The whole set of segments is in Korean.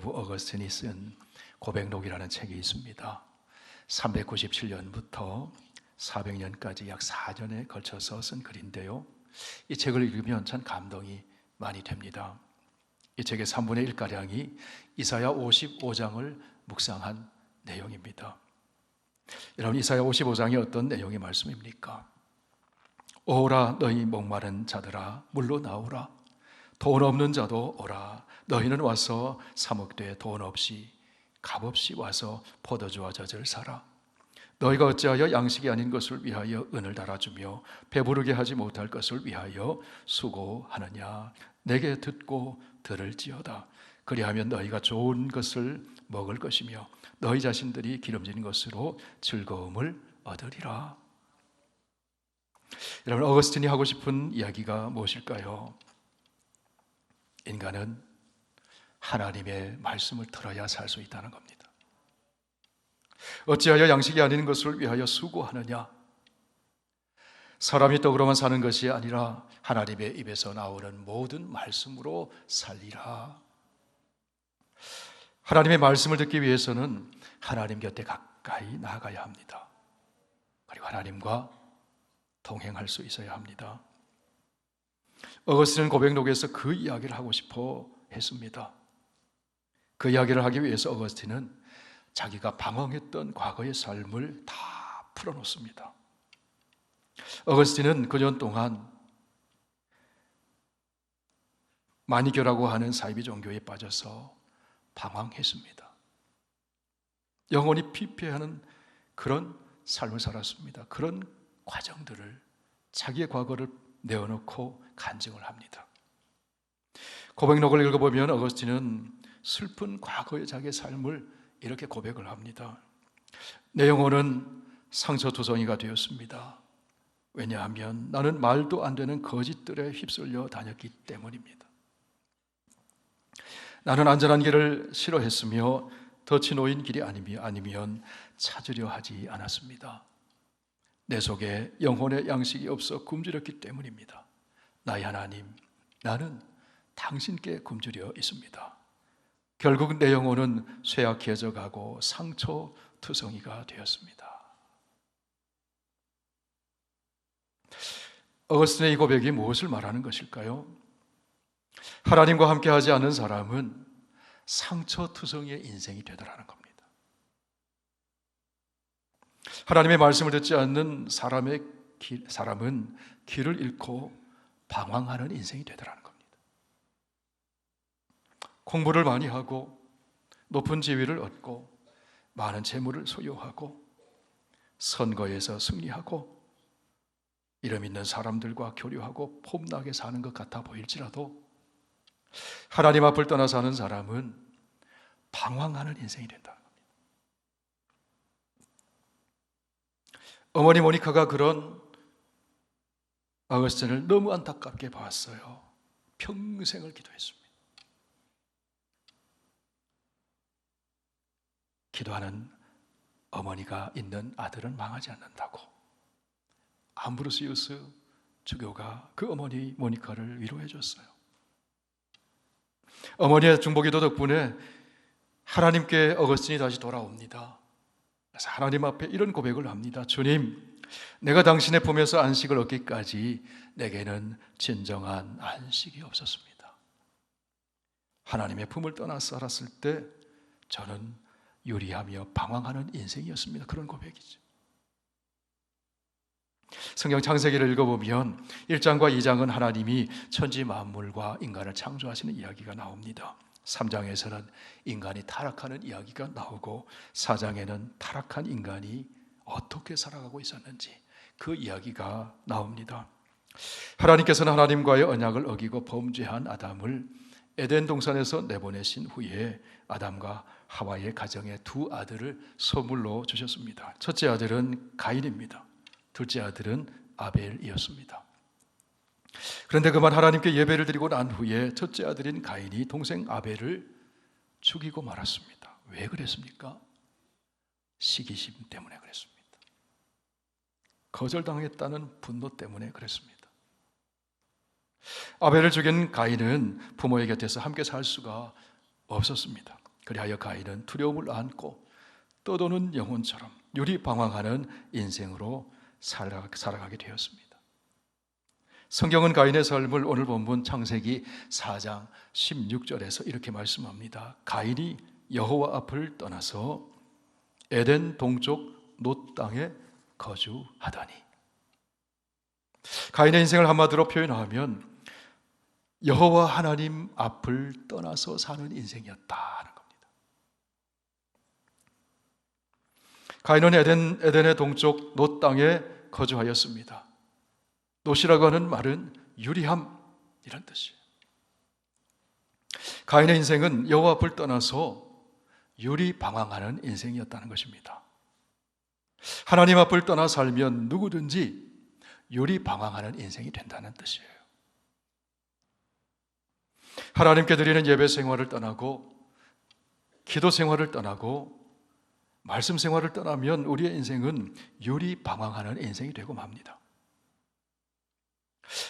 어부 어거스틴이 쓴 고백록이라는 책이 있습니다. 397년부터 400년까지 약 4년에 걸쳐서 쓴 글인데요, 이 책을 읽으면 참 감동이 많이 됩니다. 이 책의 3분의 1가량이 이사야 55장을 묵상한 내용입니다. 여러분, 이사야 55장이 어떤 내용의 말씀입니까? 오라 너희 목마른 자들아 물로 나오라. 돈 없는 자도 오라. 너희는 와서 사 먹되 돈 없이 값없이 와서 포도주와 젖을 사라. 너희가 어찌하여 양식이 아닌 것을 위하여 은을 달아주며 배부르게 하지 못할 것을 위하여 수고하느냐. 내게 듣고 들을지어다. 그리하면 너희가 좋은 것을 먹을 것이며 너희 자신들이 기름진 것으로 즐거움을 얻으리라. 여러분, 어거스틴이 하고 싶은 이야기가 무엇일까요? 인간은 하나님의 말씀을 들어야 살 수 있다는 겁니다. 어찌하여 양식이 아닌 것을 위하여 수고하느냐? 사람이 떡으로만 사는 것이 아니라 하나님의 입에서 나오는 모든 말씀으로 살리라. 하나님의 말씀을 듣기 위해서는 하나님 곁에 가까이 나아가야 합니다. 그리고 하나님과 동행할 수 있어야 합니다. 어거스틴은 고백록에서 그 이야기를 하고 싶어 했습니다. 그 이야기를 하기 위해서 어거스틴은 자기가 방황했던 과거의 삶을 다 풀어놓습니다. 어거스틴은 그 년 동안 마니교라고 하는 사이비 종교에 빠져서 방황했습니다. 영혼이 피폐하는 그런 삶을 살았습니다. 그런 과정들을, 자기의 과거를 내어놓고 간증을 합니다. 고백록을 읽어보면 어거스틴은 슬픈 과거의 자기의 삶을 이렇게 고백을 합니다. 내 영혼은 상처투성이가 되었습니다. 왜냐하면 나는 말도 안 되는 거짓들에 휩쓸려 다녔기 때문입니다. 나는 안전한 길을 싫어했으며 덫이 놓인 길이 아니면 찾으려 하지 않았습니다. 내 속에 영혼의 양식이 없어 굶주렸기 때문입니다. 나의 하나님, 나는 당신께 굶주려 있습니다. 결국 내 영혼은 쇠약해져 가고 상처투성이가 되었습니다. 어거스틴의 이 고백이 무엇을 말하는 것일까요? 하나님과 함께하지 않는 사람은 상처투성이의 인생이 되더라는 겁니다. 하나님의 말씀을 듣지 않는 사람은 길을 잃고 방황하는 인생이 되더라는 겁니다. 공부를 많이 하고 높은 지위를 얻고 많은 재물을 소유하고 선거에서 승리하고 이름 있는 사람들과 교류하고 폼나게 사는 것 같아 보일지라도 하나님 앞을 떠나 사는 사람은 방황하는 인생이 된다는 겁니다. 어머니 모니카가 그런 어거스틴을 너무 안타깝게 봤어요. 평생을 기도했습니다. 기도하는 어머니가 있는 아들은 망하지 않는다고 암브로시우스 주교가 그 어머니 모니카를 위로해 줬어요. 어머니의 중보기도 덕분에 하나님께 어거스틴이 다시 돌아옵니다. 그래서 하나님 앞에 이런 고백을 합니다. 주님, 내가 당신의 품에서 안식을 얻기까지 내게는 진정한 안식이 없었습니다. 하나님의 품을 떠나 살았을 때 저는 유리하며 방황하는 인생이었습니다. 그런 고백이죠. 성경 창세기를 읽어보면 1장과 2장은 하나님이 천지 만물과 인간을 창조하시는 이야기가 나옵니다. 3장에서는 인간이 타락하는 이야기가 나오고 4장에는 타락한 인간이 어떻게 살아가고 있었는지 그 이야기가 나옵니다. 하나님께서는 하나님과의 언약을 어기고 범죄한 아담을 에덴 동산에서 내보내신 후에 아담과 하와의 가정에 두 아들을 선물로 주셨습니다. 첫째 아들은 가인입니다. 둘째 아들은 아벨이었습니다. 그런데 그만 하나님께 예배를 드리고 난 후에 첫째 아들인 가인이 동생 아벨을 죽이고 말았습니다. 왜 그랬습니까? 시기심 때문에 그랬습니다. 거절당했다는 분노 때문에 그랬습니다. 아벨을 죽인 가인은 부모의 곁에서 함께 살 수가 없었습니다. 그리하여 가인은 두려움을 안고 떠도는 영혼처럼 유리방황하는 인생으로 살아가게 되었습니다. 성경은 가인의 삶을 오늘 본문 창세기 4장 16절에서 이렇게 말씀합니다. 가인이 여호와 앞을 떠나서 에덴 동쪽 놋 땅에 거주하더니. 가인의 인생을 한마디로 표현하면 여호와 하나님 앞을 떠나서 사는 인생이었다는 겁니다. 가인은 에덴의 동쪽 놋 땅에 거주하였습니다. 놋이라고 하는 말은 유리함 이런 뜻이에요. 가인의 인생은 여호와 앞을 떠나서 유리방황하는 인생이었다는 것입니다. 하나님 앞을 떠나 살면 누구든지 유리방황하는 인생이 된다는 뜻이에요. 하나님께 드리는 예배 생활을 떠나고 기도 생활을 떠나고 말씀 생활을 떠나면 우리의 인생은 유리방황하는 인생이 되고 맙니다.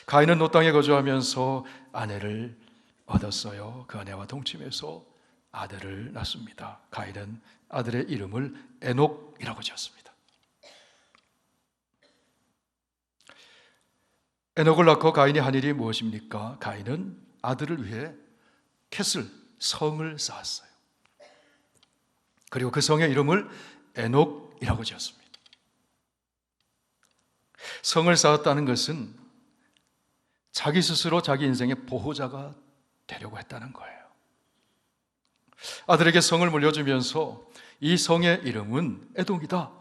가인은 놋 땅에 거주하면서 아내를 얻었어요. 그 아내와 동침해서 아들을 낳습니다. 가인은 아들의 이름을 에녹이라고 지었습니다. 에녹을 낳고 가인이 한 일이 무엇입니까? 가인은 아들을 위해 켓을, 성을 쌓았어요. 그리고 그 성의 이름을 에녹이라고 지었습니다. 성을 쌓았다는 것은 자기 스스로 자기 인생의 보호자가 되려고 했다는 거예요. 아들에게 성을 물려주면서 이 성의 이름은 에녹이다.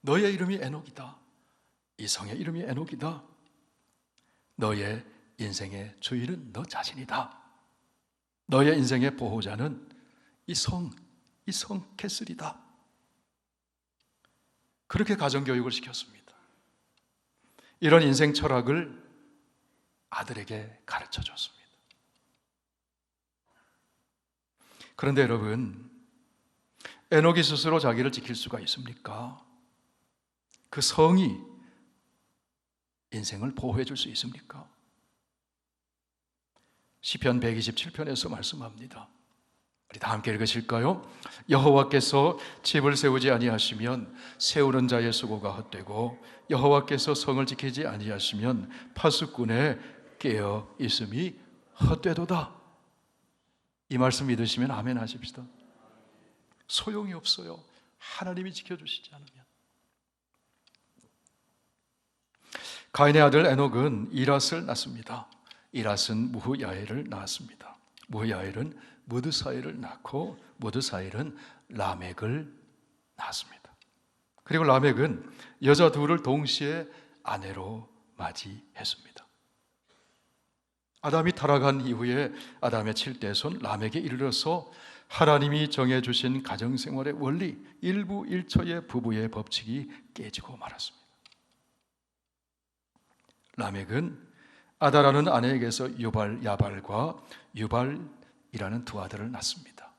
너의 이름이 에녹이다. 이 성의 이름이 에녹이다. 너의 인생의 주인은 너 자신이다. 너의 인생의 보호자는 이 성 켓슬이다. 그렇게 가정교육을 시켰습니다. 이런 인생 철학을 아들에게 가르쳐 줬습니다. 그런데 여러분, 에녹이 스스로 자기를 지킬 수가 있습니까? 그 성이 인생을 보호해 줄 수 있습니까? 시편 127편에서 말씀합니다. 우리 다 함께 읽으실까요? 여호와께서 집을 세우지 아니하시면 세우는 자의 수고가 헛되고 여호와께서 성을 지키지 아니하시면 파수꾼의 깨어 있음이 헛되도다. 이 말씀 믿으시면 아멘 하십시다. 소용이 없어요. 하나님이 지켜주시지 않으면. 가인의 아들 에녹은 이랏을 낳습니다. 이랏은 무후야엘을 낳았습니다. 무후야엘은 무드사엘을 낳고 무드사엘은 라멕을 낳았습니다. 그리고 라멕은 여자 둘을 동시에 아내로 맞이했습니다. 아담이 타락한 이후에 아담의 7대손 라멕에 이르러서 하나님이 정해주신 가정생활의 원리, 일부 일처의 부부의 법칙이 깨지고 말았습니다. 라멕은 아다라는 아내에게서 유발, 야발과 유발이라는 두 아들을 낳습니다.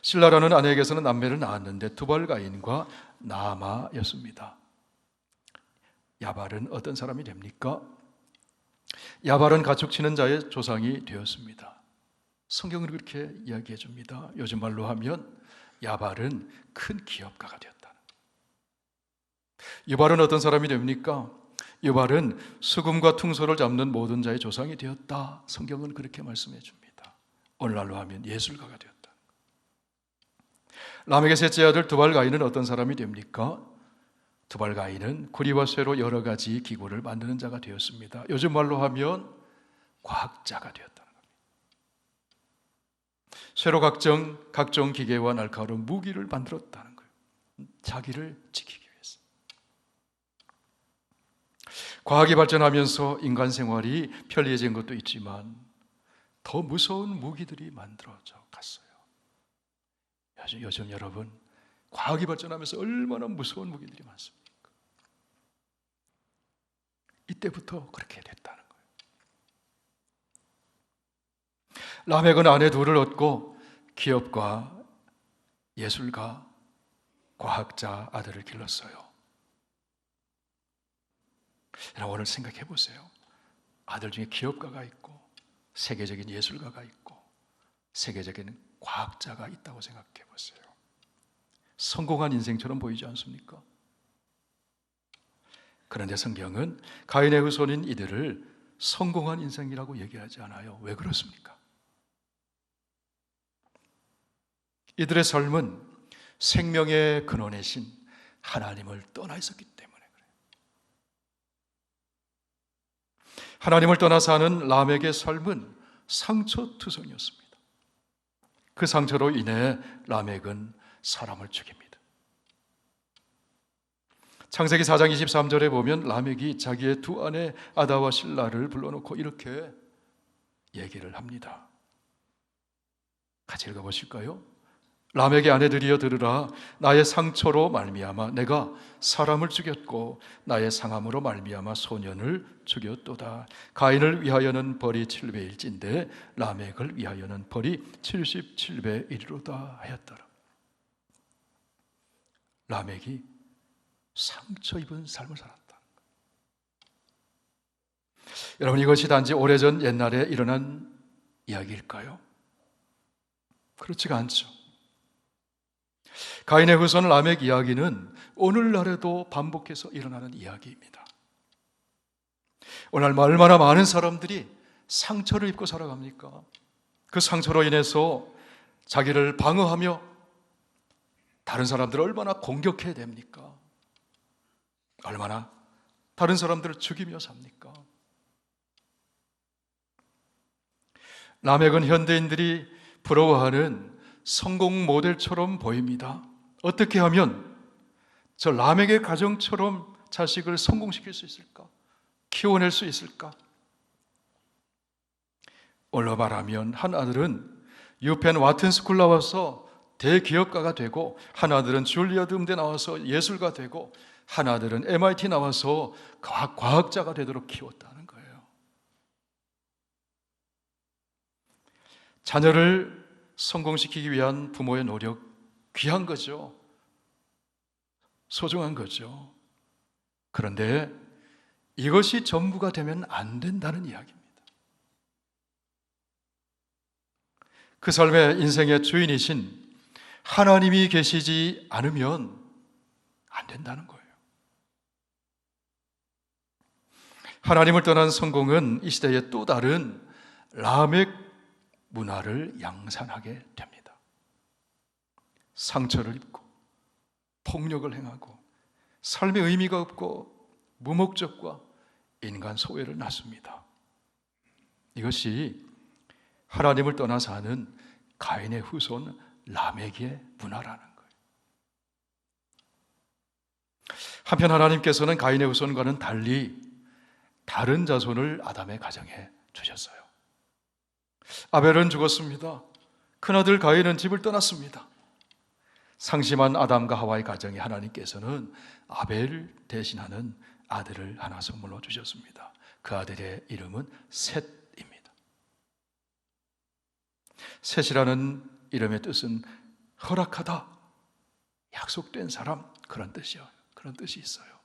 실라라는 아내에게서는 남매를 낳았는데 두발가인과 나아마였습니다. 야발은 어떤 사람이 됩니까? 야발은 가축치는 자의 조상이 되었습니다. 성경은 그렇게 이야기해 줍니다. 요즘 말로 하면 야발은 큰 기업가가 되었다. 유발은 어떤 사람이 됩니까? 유발은 수금과 퉁소를 잡는 모든 자의 조상이 되었다. 성경은 그렇게 말씀해 줍니다. 오늘날로 하면 예술가가 되었다. 라멕의 셋째 아들 두발가인은 어떤 사람이 됩니까? 두발가인은 구리와 쇠로 여러 가지 기구를 만드는 자가 되었습니다. 요즘 말로 하면 과학자가 되었다는 겁니다. 쇠로 각종 기계와 날카로운 무기를 만들었다는 거예요. 자기를 지키기 위해서. 과학이 발전하면서 인간 생활이 편리해진 것도 있지만 더 무서운 무기들이 만들어져 갔어요. 요즘 여러분, 과학이 발전하면서 얼마나 무서운 무기들이 많습니까? 이때부터 그렇게 됐다는 거예요. 라멕은 아내 둘을 얻고 기업가, 예술가, 과학자 아들을 길렀어요. 여러분, 오늘 생각해 보세요. 아들 중에 기업가가 있고 세계적인 예술가가 있고 세계적인 과학자가 있다고 생각해 보세요. 성공한 인생처럼 보이지 않습니까? 그런데 성경은 가인의 후손인 이들을 성공한 인생이라고 얘기하지 않아요. 왜 그렇습니까? 이들의 삶은 생명의 근원이신 하나님을 떠나 있었기 때문에 그래요. 하나님을 떠나 사는 람에게 삶은 상처투성이었습니다. 그 상처로 인해 라멕은 사람을 죽입니다. 창세기 4장 23절에 보면 라멕이 자기의 두 아내 아다와 실라를 불러놓고 이렇게 얘기를 합니다. 같이 읽어보실까요? 라멕의 아내들이여 들으라. 나의 상처로 말미암아 내가 사람을 죽였고 나의 상함으로 말미암아 소년을 죽였도다. 가인을 위하여는 벌이 7배일진데 라멕을 위하여는 벌이 77배이리로다 하였더라. 라멕이 상처 입은 삶을 살았다. 여러분, 이것이 단지 오래전 옛날에 일어난 이야기일까요? 그렇지가 않죠. 가인의 후손 라멕 이야기는 오늘날에도 반복해서 일어나는 이야기입니다. 오늘 얼마나 많은 사람들이 상처를 입고 살아갑니까? 그 상처로 인해서 자기를 방어하며 다른 사람들을 얼마나 공격해야 됩니까? 얼마나 다른 사람들을 죽이며 삽니까? 라멕은 현대인들이 부러워하는 성공 모델처럼 보입니다. 어떻게 하면 저 라멕의 가정처럼 자식을 성공시킬 수 있을까? 키워낼 수 있을까? 오늘 말하면 한 아들은 유펜 와튼스쿨 나와서 대기업가가 되고, 한 아들은 줄리아드 음대 나와서 예술가 되고, 한 아들은 MIT 나와서 과학자가 되도록 키웠다는 거예요. 자녀를 성공시키기 위한 부모의 노력, 귀한 거죠. 소중한 거죠. 그런데 이것이 전부가 되면 안 된다는 이야기입니다. 그 삶의 인생의 주인이신 하나님이 계시지 않으면 안 된다는 거예요. 하나님을 떠난 성공은 이 시대의 또 다른 라멕 문화를 양산하게 됩니다. 상처를 입고 폭력을 행하고 삶의 의미가 없고 무목적과 인간 소외를 낳습니다. 이것이 하나님을 떠나 사는 가인의 후손 라멕의 문화라는 거예요. 한편 하나님께서는 가인의 후손과는 달리 다른 자손을 아담의 가정에 주셨어요. 아벨은 죽었습니다. 큰아들 가인은 집을 떠났습니다. 상심한 아담과 하와의 가정에 하나님께서는 아벨을 대신하는 아들을 하나 선물로 주셨습니다. 그 아들의 이름은 셋입니다. 셋이라는 이름의 뜻은 허락하다, 약속된 사람, 그런 뜻이요. 그런 뜻이 있어요.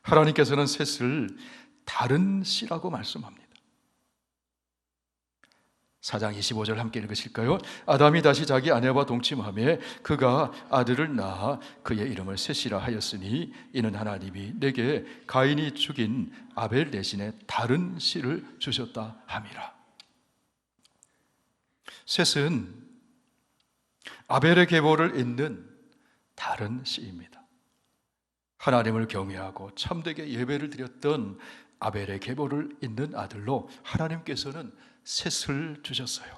하나님께서는 셋을 다른 씨라고 말씀합니다. 4장 25절 함께 읽으실까요? 아담이 다시 자기 아내와 동침하며 그가 아들을 낳아 그의 이름을 셋이라 하였으니 이는 하나님이 내게 가인이 죽인 아벨 대신에 다른 씨를 주셨다 함이라. 셋은 아벨의 계보를 잇는 다른 씨입니다. 하나님을 경외하고 참되게 예배를 드렸던 아벨의 계보를 잇는 아들로 하나님께서는 셋을 주셨어요.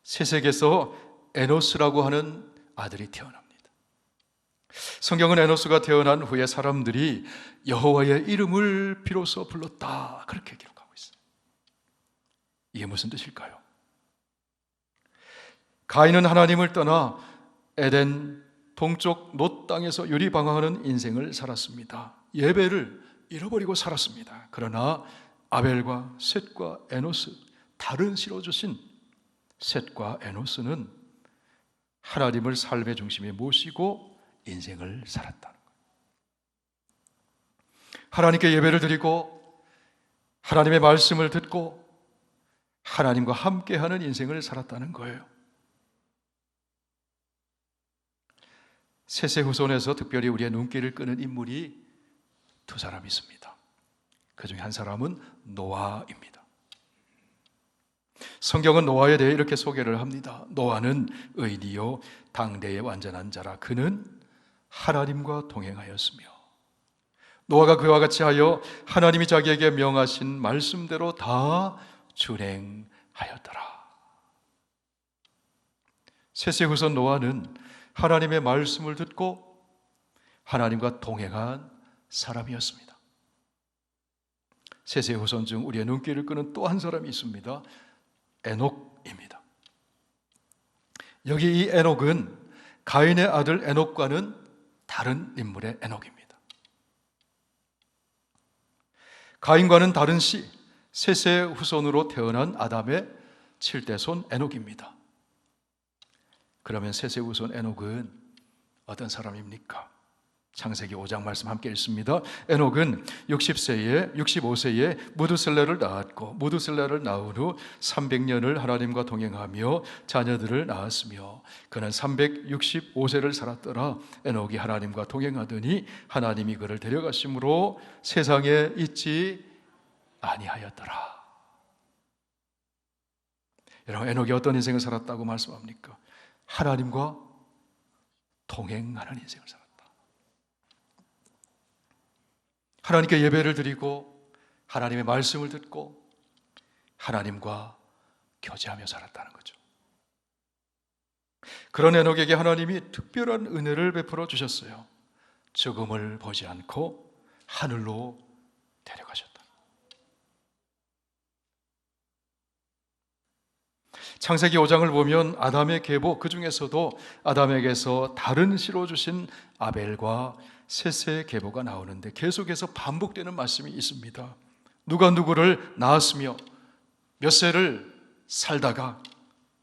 셋에게서 에노스라고 하는 아들이 태어납니다. 성경은 에노스가 태어난 후에 사람들이 여호와의 이름을 비로소 불렀다, 그렇게 기록하고 있어요. 이게 무슨 뜻일까요? 가인은 하나님을 떠나 에덴 동쪽 놋 땅에서 유리방황하는 인생을 살았습니다. 예배를 잃어버리고 살았습니다. 그러나 아벨과 셋과 에노스, 다른 씨로 주신 셋과 에노스는 하나님을 삶의 중심에 모시고 인생을 살았다는 거예요. 하나님께 예배를 드리고 하나님의 말씀을 듣고 하나님과 함께하는 인생을 살았다는 거예요. 셋의 후손에서 특별히 우리의 눈길을 끄는 인물이 두 사람이 있습니다. 그 중에 한 사람은 노아입니다. 성경은 노아에 대해 이렇게 소개를 합니다. 노아는 의인이요 당대의 완전한 자라. 그는 하나님과 동행하였으며 노아가 그와 같이 하여 하나님이 자기에게 명하신 말씀대로 다 준행하였더라. 셋의 후손 노아는 하나님의 말씀을 듣고 하나님과 동행한 사람이었습니다. 셋의 후손 중 우리의 눈길을 끄는 또 한 사람이 있습니다. 에녹입니다. 여기 이 에녹은 가인의 아들 에녹과는 다른 인물의 에녹입니다. 가인과는 다른 씨, 셋의 후손으로 태어난 아담의 7대손 에녹입니다. 그러면 셋의 후손 에녹은 어떤 사람입니까? 창세기 5장 말씀 함께 읽습니다. 에녹은 65세에 무두셀레를 낳았고 무두셀레를 낳은 후 300년을 하나님과 동행하며 자녀들을 낳았으며 그는 365세를 살았더라. 에녹이 하나님과 동행하더니 하나님이 그를 데려가심으로 세상에 있지 아니하였더라. 여러분, 에녹이 어떤 인생을 살았다고 말씀합니까? 하나님과 동행하는 인생을 살았다. 하나님께 예배를 드리고 하나님의 말씀을 듣고 하나님과 교제하며 살았다는 거죠. 그런 에녹에게 하나님이 특별한 은혜를 베풀어 주셨어요. 죽음을 보지 않고 하늘로 데려가셨다. 창세기 5장을 보면 아담의 계보, 그 중에서도 아담에게서 다른 씨로 주신 아벨과 셋의 계보가 나오는데 계속해서 반복되는 말씀이 있습니다. 누가 누구를 낳았으며 몇 세를 살다가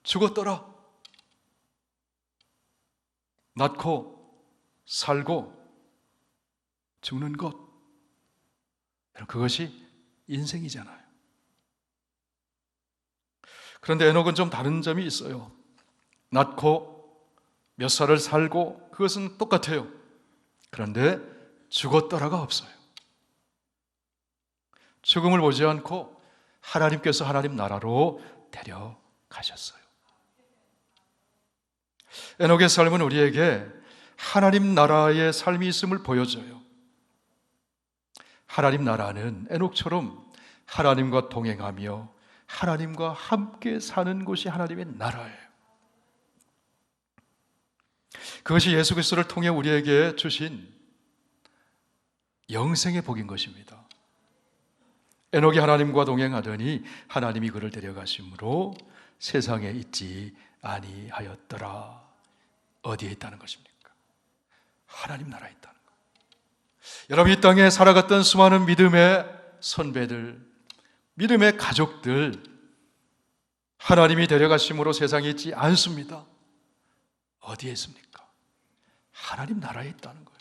죽었더라. 낳고 살고 죽는 것, 그것이 인생이잖아요. 그런데 에녹은 좀 다른 점이 있어요. 낳고 몇 살을 살고 그것은 똑같아요. 그런데 죽었더라가 없어요. 죽음을 보지 않고 하나님께서 하나님 나라로 데려가셨어요. 에녹의 삶은 우리에게 하나님 나라의 삶이 있음을 보여줘요. 하나님 나라는 에녹처럼 하나님과 동행하며 하나님과 함께 사는 곳이 하나님의 나라예요. 그것이 예수 그리스도를 통해 우리에게 주신 영생의 복인 것입니다. 에녹이 하나님과 동행하더니 하나님이 그를 데려가심으로 세상에 있지 아니하였더라. 어디에 있다는 것입니까? 하나님 나라에 있다는 것. 여러분, 이 땅에 살아갔던 수많은 믿음의 선배들, 믿음의 가족들, 하나님이 데려가심으로 세상에 있지 않습니다. 어디에 있습니까? 하나님 나라에 있다는 거예요.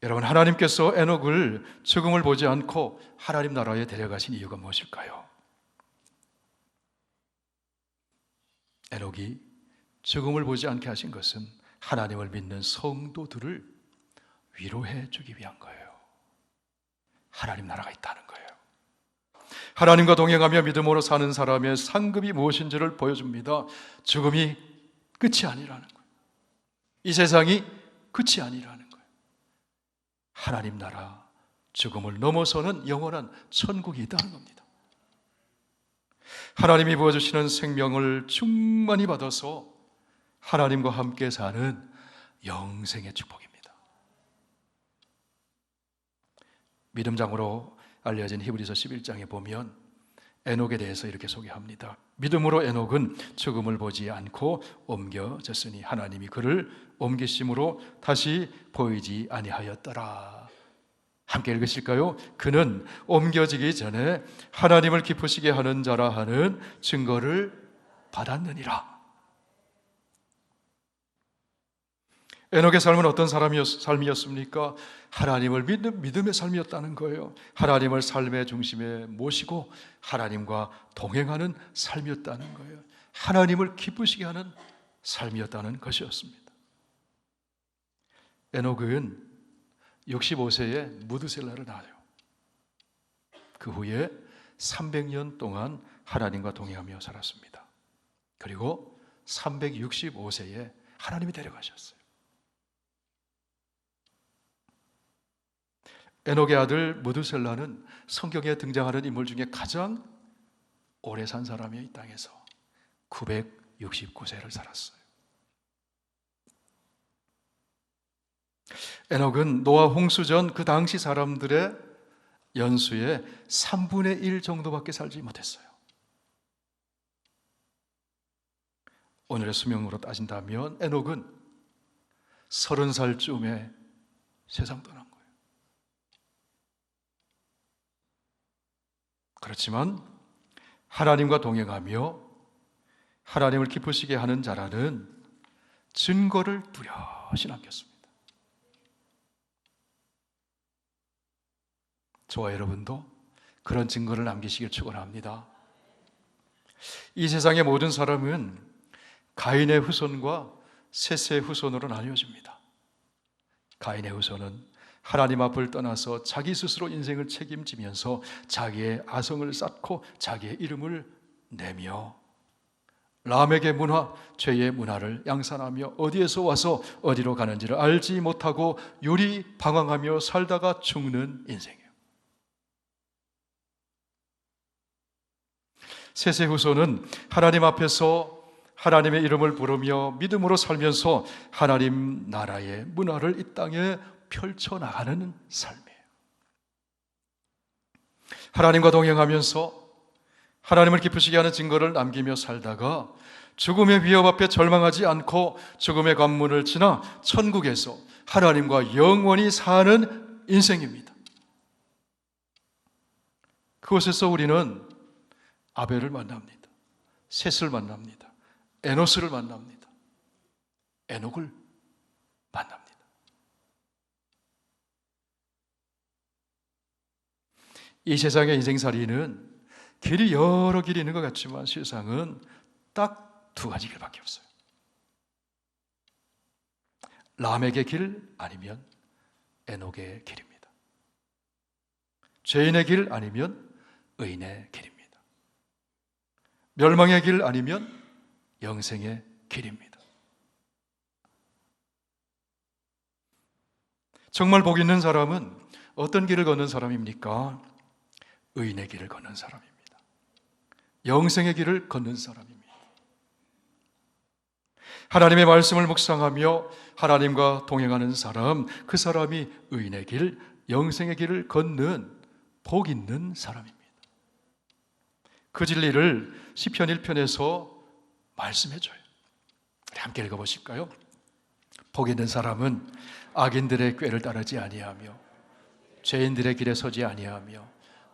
여러분, 하나님께서 에녹을 죽음을 보지 않고 하나님 나라에 데려가신 이유가 무엇일까요? 에녹이 죽음을 보지 않게 하신 것은 하나님을 믿는 성도들을 위로해 주기 위한 거예요. 하나님 나라가 있다는 거예요. 하나님과 동행하며 믿음으로 사는 사람의 상급이 무엇인지를 보여줍니다. 죽음이 끝이 아니라는 거예요. 이 세상이 끝이 아니라는 거예요. 하나님 나라, 죽음을 넘어서는 영원한 천국이 있다는 겁니다. 하나님이 부어주시는 생명을 충만히 받아서 하나님과 함께 사는 영생의 축복입니다. 믿음장으로 알려진 히브리서 11장에 보면 에녹에 대해서 이렇게 소개합니다. 믿음으로 에녹은 죽음을 보지 않고 옮겨졌으니 하나님이 그를 옮기심으로 다시 보이지 아니하였더라. 함께 읽으실까요? 그는 옮겨지기 전에 하나님을 기쁘시게 하는 자라 하는 증거를 받았느니라. 에녹의 삶은 어떤 삶이었습니까? 하나님을 믿는 믿음의 삶이었다는 거예요. 하나님을 삶의 중심에 모시고 하나님과 동행하는 삶이었다는 거예요. 하나님을 기쁘시게 하는 삶이었다는 것이었습니다. 에녹은 65세에 무드셀라를 낳아요. 그 후에 300년 동안 하나님과 동행하며 살았습니다. 그리고 365세에 하나님이 데려가셨어요. 에녹의 아들 무드셀라는 성경에 등장하는 인물 중에 가장 오래 산 사람이에요. 이 땅에서 969세를 살았어요. 에녹은 노아 홍수 전 그 당시 사람들의 연수의 3분의 1 정도밖에 살지 못했어요. 오늘의 수명으로 따진다면 에녹은 30살쯤에 세상 떠난 거예요. 그렇지만 하나님과 동행하며 하나님을 기쁘시게 하는 자라는 증거를 뚜렷이 남겼습니다. 저와 여러분도 그런 증거를 남기시길 축원합니다. 이 세상의 모든 사람은 가인의 후손과 셋의 후손으로 나뉘어집니다. 가인의 후손은 하나님 앞을 떠나서 자기 스스로 인생을 책임지면서 자기의 아성을 쌓고 자기의 이름을 내며 람에게 문화, 죄의 문화를 양산하며 어디에서 와서 어디로 가는지를 알지 못하고 유리방황하며 살다가 죽는 인생이에요. 셋의 후손은 하나님 앞에서 하나님의 이름을 부르며 믿음으로 살면서 하나님 나라의 문화를 이 땅에 펼쳐나가는 삶이에요. 하나님과 동행하면서 하나님을 기쁘시게 하는 증거를 남기며 살다가 죽음의 위협 앞에 절망하지 않고 죽음의 관문을 지나 천국에서 하나님과 영원히 사는 인생입니다. 그곳에서 우리는 아벨을 만납니다. 셋을 만납니다. 에노스를 만납니다. 에녹을 만납니다. 이 세상의 인생살이는 길이 여러 길이 있는 것 같지만 세상은 딱 두 가지 길밖에 없어요. 람에게 길 아니면 에녹의 길입니다. 죄인의 길 아니면 의인의 길입니다. 멸망의 길 아니면 영생의 길입니다. 정말 복 있는 사람은 어떤 길을 걷는 사람입니까? 의인의 길을 걷는 사람입니다. 영생의 길을 걷는 사람입니다. 하나님의 말씀을 묵상하며 하나님과 동행하는 사람, 그 사람이 의인의 길, 영생의 길을 걷는 복 있는 사람입니다. 그 진리를 시편 1편에서 말씀해줘요. 함께 읽어보실까요? 복 있는 사람은 악인들의 꾀를 따르지 아니하며 죄인들의 길에 서지 아니하며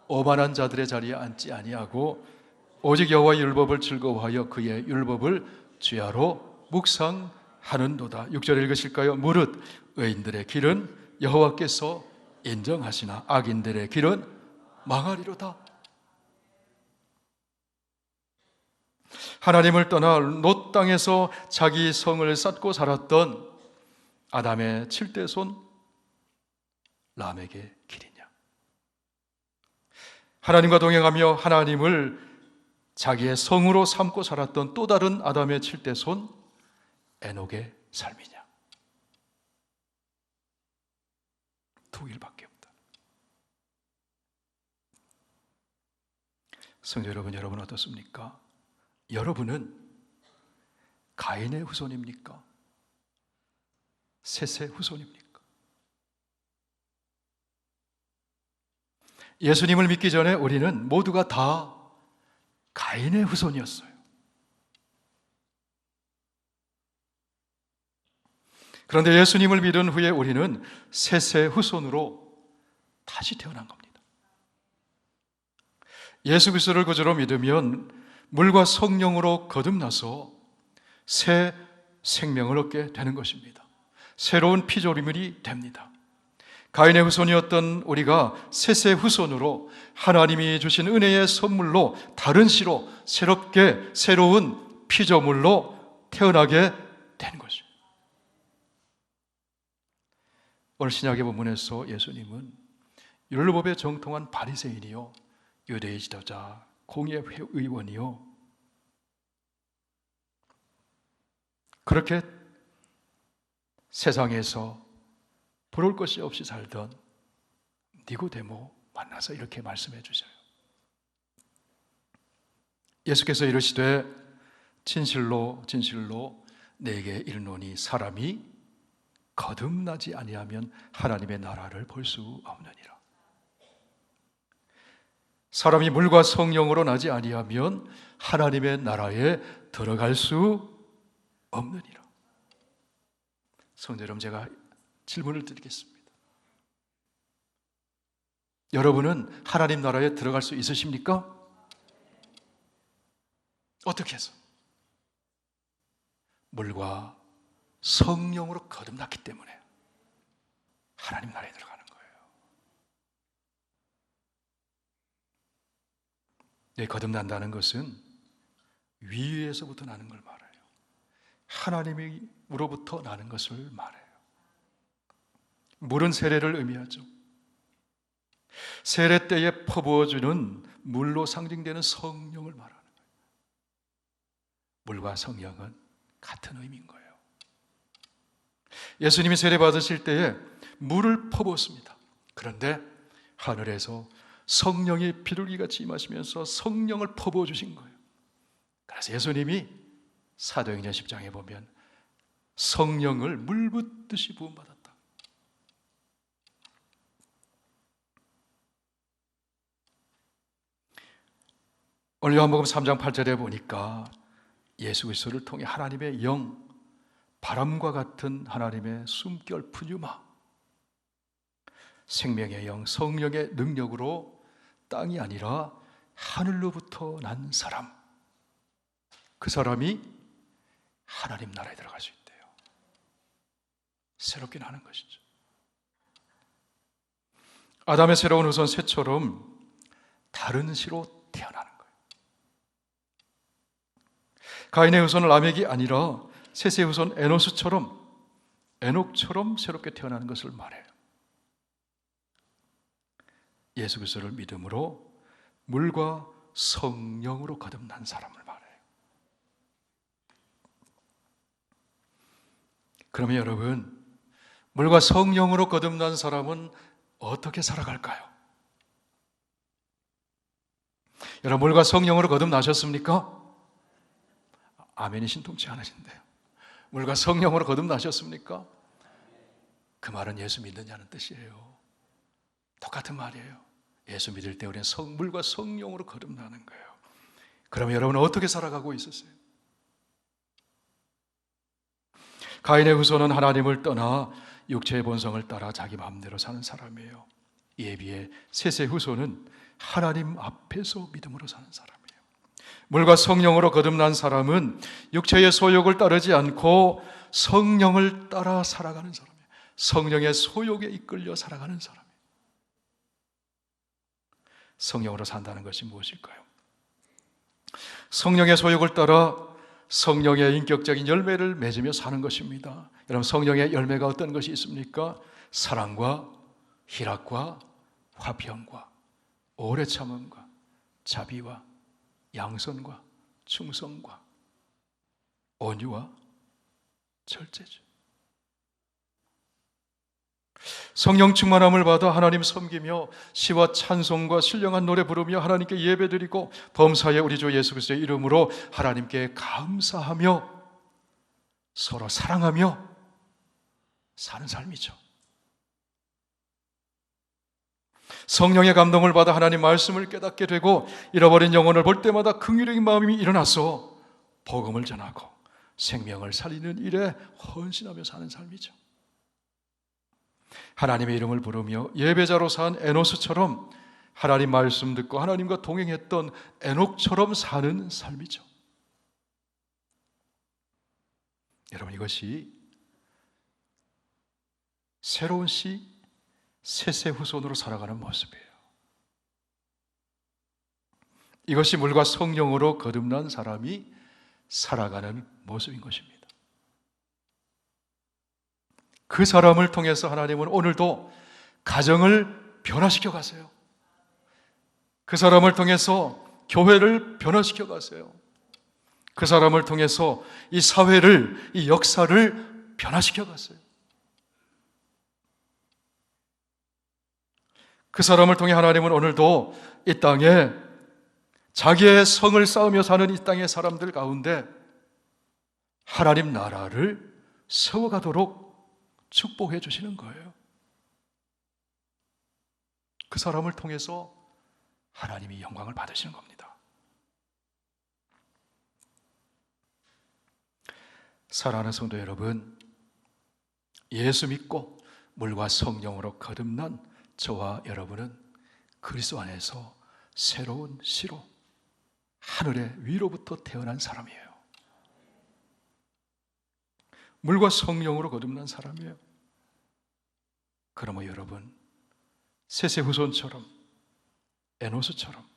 오만한 자들의 자리에 앉지 아니하고 오직 여호와의 율법을 즐거워하여 그의 율법을 주야로 묵상하는도다. 6절 읽으실까요? 무릇 의인들의 길은 여호와께서 인정하시나 악인들의 길은 망하리로다. 하나님을 떠나 롯 땅에서 자기 성을 쌓고 살았던 아담의 7대손 람에게 길이냐? 하나님과 동행하며 하나님을 자기의 성으로 삼고 살았던 또 다른 아담의 7대손 에녹의 삶이냐? 두 길밖에 없다. 성도 여러분, 여러분 어떻습니까? 여러분은 가인의 후손입니까? 셋의 후손입니까? 예수님을 믿기 전에 우리는 모두가 다 가인의 후손이었어요. 그런데 예수님을 믿은 후에 우리는 셋의 후손으로 다시 태어난 겁니다. 예수 그리스도를 구주로 믿으면 물과 성령으로 거듭나서 새 생명을 얻게 되는 것입니다. 새로운 피조물이 됩니다. 가인의 후손이었던 우리가 셋의 후손으로 하나님이 주신 은혜의 선물로 다른 씨로 새롭게 새로운 피조물로 태어나게 된 것이죠. 오늘 신약의 본문에서 예수님은 율법에 정통한 바리새인이요 유대의 지도자 공의 의원이요 그렇게 세상에서 부러울 것이 없이 살던 니고데모 만나서 이렇게 말씀해 주셔요. 예수께서 이르시되 진실로 진실로 내게 이르노니 사람이 거듭나지 아니하면 하나님의 나라를 볼 수 없느니라. 사람이 물과 성령으로 나지 아니하면 하나님의 나라에 들어갈 수 없느니라. 성도 여러분, 제가 질문을 드리겠습니다. 여러분은 하나님 나라에 들어갈 수 있으십니까? 어떻게 해서? 물과 성령으로 거듭났기 때문에 하나님 나라에 들어가는 거예요. 네, 거듭난다는 것은 위에서부터 나는 걸 말해요. 하나님으로부터 나는 것을 말해요. 물은 세례를 의미하죠. 세례 때에 퍼부어주는 물로 상징되는 성령을 말하는 거예요. 물과 성령은 같은 의미인 거예요. 예수님이 세례 받으실 때에 물을 퍼부었습니다. 그런데 하늘에서 성령이 비둘기같이 임하시면서 성령을 퍼부어 주신 거예요. 그래서 예수님이 사도행전 10장에 보면 성령을 물 붓듯이 부음받았다. 오늘 요한복음 3장 8절에 보니까 예수 그리스도를 통해 하나님의 영, 바람과 같은 하나님의 숨결 푸뉴마, 생명의 영, 성령의 능력으로 땅이 아니라 하늘로부터 난 사람, 그 사람이 하나님 나라에 들어갈 수 있대요. 새롭게 나는 것이죠. 아담의 새로운 후손 셋처럼 다른 씨로 태어나는 거예요. 가인의 후손은 라멕이 아니라 셋의 후손 에녹처럼 새롭게 태어나는 것을 말해요. 예수 그리스도를 믿음으로 물과 성령으로 거듭난 사람을 말해요. 그러면 여러분, 물과 성령으로 거듭난 사람은 어떻게 살아갈까요? 여러분, 물과 성령으로 거듭나셨습니까? 아멘이 신통치 않으신데요. 물과 성령으로 거듭나셨습니까? 그 말은 예수 믿느냐는 뜻이에요. 똑같은 말이에요. 예수 믿을 때 우리는 물과 성령으로 거듭나는 거예요. 그러면 여러분은 어떻게 살아가고 있었어요? 가인의 후손은 하나님을 떠나 육체의 본성을 따라 자기 마음대로 사는 사람이에요. 이에 비해 셋의 후손은 하나님 앞에서 믿음으로 사는 사람이에요. 물과 성령으로 거듭난 사람은 육체의 소욕을 따르지 않고 성령을 따라 살아가는 사람이에요. 성령의 소욕에 이끌려 살아가는 사람이에요. 성령으로 산다는 것이 무엇일까요? 성령의 소욕을 따라 성령의 인격적인 열매를 맺으며 사는 것입니다. 여러분, 성령의 열매가 어떤 것이 있습니까? 사랑과 희락과 화평과 오래 참음과 자비와 양선과 충성과 온유와 절제죠. 성령 충만함을 받아 하나님 섬기며 시와 찬송과 신령한 노래 부르며 하나님께 예배드리고 범사에 우리 주 예수 그리스도의 이름으로 하나님께 감사하며 서로 사랑하며 사는 삶이죠. 성령의 감동을 받아 하나님 말씀을 깨닫게 되고 잃어버린 영혼을 볼 때마다 긍휼의 마음이 일어나서 복음을 전하고 생명을 살리는 일에 헌신하며 사는 삶이죠. 하나님의 이름을 부르며 예배자로 산 에노스처럼 하나님 말씀 듣고 하나님과 동행했던 에녹처럼 사는 삶이죠. 여러분, 이것이 새로운 씨, 셋의 후손으로 살아가는 모습이에요. 이것이 물과 성령으로 거듭난 사람이 살아가는 모습인 것입니다. 그 사람을 통해서 하나님은 오늘도 가정을 변화시켜 가세요. 그 사람을 통해서 교회를 변화시켜 가세요. 그 사람을 통해서 이 사회를, 이 역사를 변화시켜 가세요. 그 사람을 통해 하나님은 오늘도 이 땅에 자기의 성을 쌓으며 사는 이 땅의 사람들 가운데 하나님 나라를 세워가도록 축복해 주시는 거예요. 그 사람을 통해서 하나님이 영광을 받으시는 겁니다. 사랑하는 성도 여러분, 예수 믿고 물과 성령으로 거듭난 저와 여러분은 그리스도 안에서 새로운 씨로 하늘의 위로부터 태어난 사람이에요. 물과 성령으로 거듭난 사람이에요. 그러므로 여러분, 셋의 후손처럼, 에노스처럼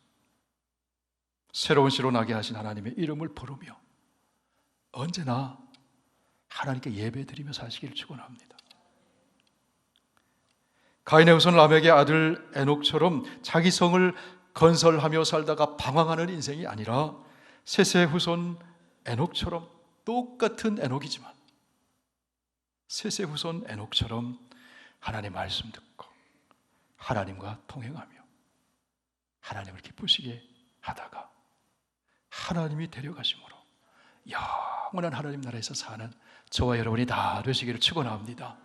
새로운 씨로 나게 하신 하나님의 이름을 부르며 언제나 하나님께 예배드리며 사시기를 축원합니다. 가인의 후손 라멕의 아들 에녹처럼 자기 성을 건설하며 살다가 방황하는 인생이 아니라 셋의 후손 에녹처럼 똑같은 에녹이지만 셋의 후손 에녹처럼 하나님의 말씀 듣고 하나님과 통행하며 하나님을 기쁘시게 하다가 하나님이 데려가심으로 영원한 하나님 나라에서 사는 저와 여러분이 다 되시기를 축원합니다.